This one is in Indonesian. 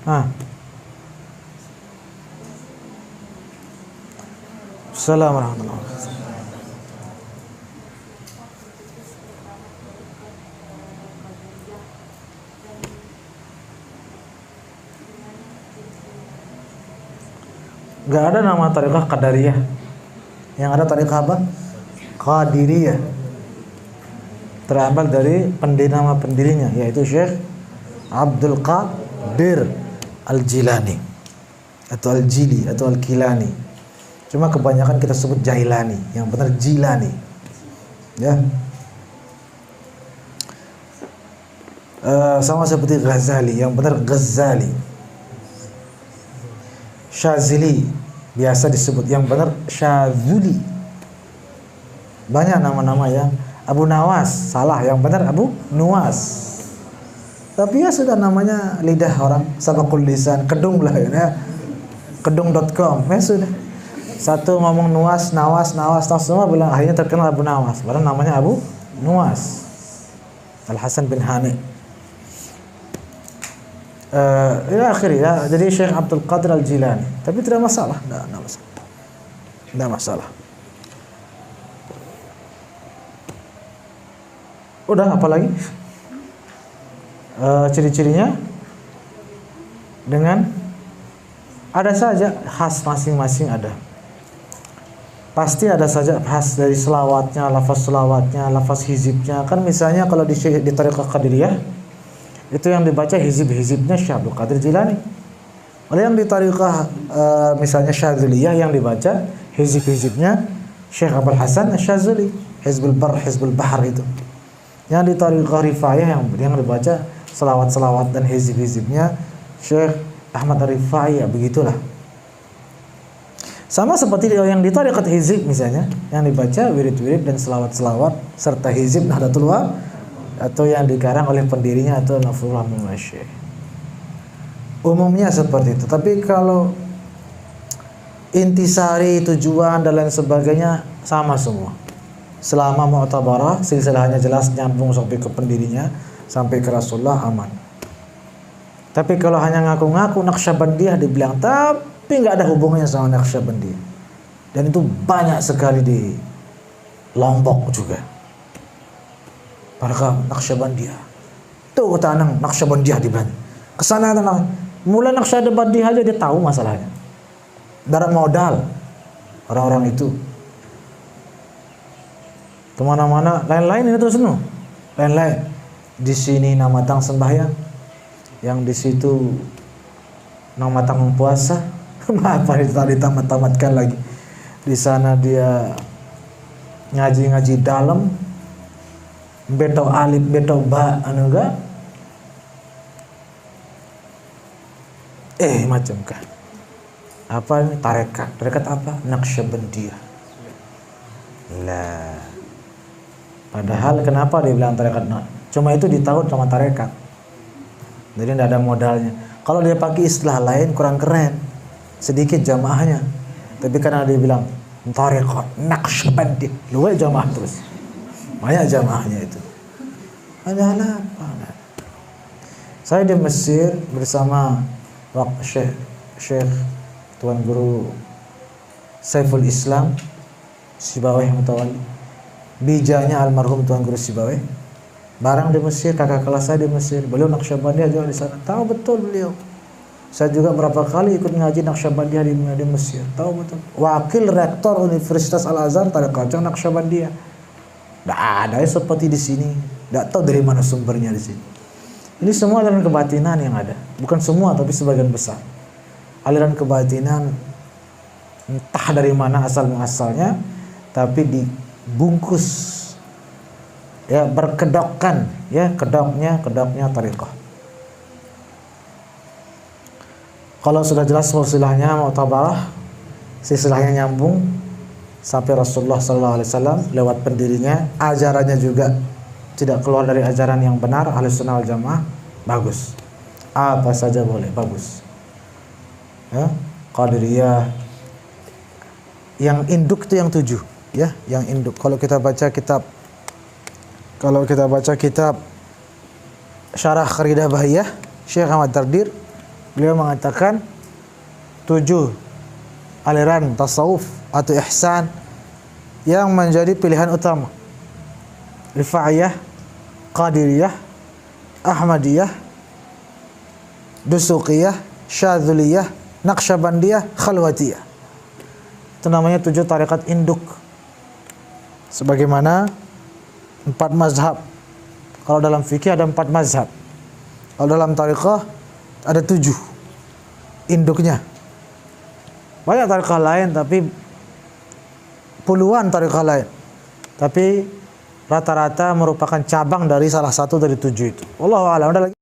Ah. Assalamualaikum warahmatullahi wabarakatuh. Gak ada nama tariqah Qadariyah. Yang ada tariqah apa? Qadiriyah. Terambil dari nama pendirinya, yaitu Syekh Abdul Qadir Al-Jilani atau Al-Jili atau Al-Kilani. Cuma kebanyakan kita sebut Jailani, yang benar Jilani. Ya. Sama seperti Ghazali, yang benar Ghazali. Syazili biasa disebut, yang benar Syazuli. Banyak nama-nama yang Abu Nawas, salah, yang benar Abu Nuwas. Tapi ya sudah, namanya lidah orang, sabakul lisan, kedung lah ya. Kedung.com, ya sudah. Satu ngomong Nuwas, Nawas, semua bilang akhirnya terkenal Abu Nawas. Padahal namanya Abu Nuwas. Al-Hasan bin Hani. Ya akhirnya ya, jadi Syekh Abdul Qadir Al-Jilani. Tapi tidak masalah, tidak masalah. Udah, apa lagi? Ciri-cirinya dengan ada saja khas masing-masing ada. Pasti ada saja khas dari selawatnya, lafaz hizibnya. Kan misalnya kalau di Tariqah Qadiriyah itu yang dibaca hizib-hizibnya Syekh Abdul Qadir Jilani. Oleh yang di Tariqah misalnya Syadzuliyah yang dibaca hizib-hizibnya Syekh Abul Hasan Asy-Syadzuli, Hizbul Bar, Hizbul Bahar itu. Yang di Tariqah Rifa'iyah yang dibaca selawat-selawat dan hizib-hizibnya Syekh Ahmad Ar-Rifai, ya begitulah. Sama seperti yang di Tariqat Hizib misalnya, yang dibaca wirid-wirid dan selawat-selawat serta hizib Nahdlatul Ulama atau yang dikarang oleh pendirinya atau Nafrullah bin Syekh. Umumnya seperti itu. Tapi kalau intisari, tujuan dan lain sebagainya sama semua. Selama mu'tabarah, silsilahnya jelas nyambung sampai ke pendirinya, sampai ke Rasulullah, aman. Tapi kalau hanya ngaku-ngaku Naqsyabandiyah dibilang, tapi nggak ada hubungannya sama Naqsyabandiyah. Dan itu banyak sekali di Lombok juga. Para Naqsyabandiyah. Tuh tanang Naqsyabandiyah di Banten. Kesana tanang. Mulai Naqsyabandiyah aja dia tahu masalahnya. Darah modal orang-orang itu. Kemana-mana, lain-lain itu semua. Lain-lain. Di sini nama tang sembahyang, yang di situ nama tang puasa. Apa itu tadi tamat-tamatkan lagi. Di sana dia ngaji-ngaji dalam, beto alif, beto ba, anu enggak? Macam kan. Apa ini tarekat? Tarekat apa? Naqsyabandiyah. Lah. Padahal kenapa dia bilang tarekat? Cuma itu di tahun sama tarekat. Jadi tidak ada modalnya. Kalau dia pakai istilah lain kurang keren. Sedikit jamaahnya. Tapi karena dia bilang tarekat Naqsyabandiyah, luwes jamaah terus. Banyak jamaahnya itu. Ada apa? Saya di Mesir bersama Syekh Tuan Guru Saiful Islam Sibawayh Mutawalli, bijanya almarhum Tuan Guru Sibawayh. Barang di Mesir, kakak kelas saya di Mesir. Beliau Naqsyabandiyah juga di sana. Tahu betul beliau. Saya juga berapa kali ikut ngaji Naqsyabandiyah di Mesir. Tahu betul. Wakil rektor Universitas Al-Azhar Tariqah Naqsyabandiyah. Tidak ada seperti di sini. Tidak tahu dari mana sumbernya di sini. Ini semua aliran kebatinan yang ada. Bukan semua, tapi sebagian besar. Aliran kebatinan entah dari mana asal muasalnya, tapi dibungkus, ya, berkedokkan, ya, kedoknya tariqah. Kalau sudah jelas silsilahnya mu'tabarah, silsilahnya nyambung sampai Rasulullah SAW lewat pendirinya, ajarannya juga tidak keluar dari ajaran yang benar Ahlussunnah wal Jamaah, bagus. Apa saja boleh, bagus. Ya, Qadiriyah. Yang induk itu yang 7, ya, yang induk. Kalau kita baca kitab Syarah Qaridah Bahiyah Syekh Ahmad Dardir, beliau mengatakan 7 aliran tasawuf atau ihsan yang menjadi pilihan utama. Rifa'iyah, Qadiriyah, Ahmadiyah, Dusuqiyah, Syadzuliyah, Naqsyabandiyah, Khalwatiyah. Itu namanya 7 tarekat induk. Sebagaimana 4 mazhab. Kalau dalam fikih ada 4 mazhab. Kalau dalam tarekat ada 7 induknya. Banyak tarekat lain, tapi puluhan tarekat lain. Tapi rata-rata merupakan cabang dari salah satu dari 7 itu. Wallahu a'lam. Ada lagi?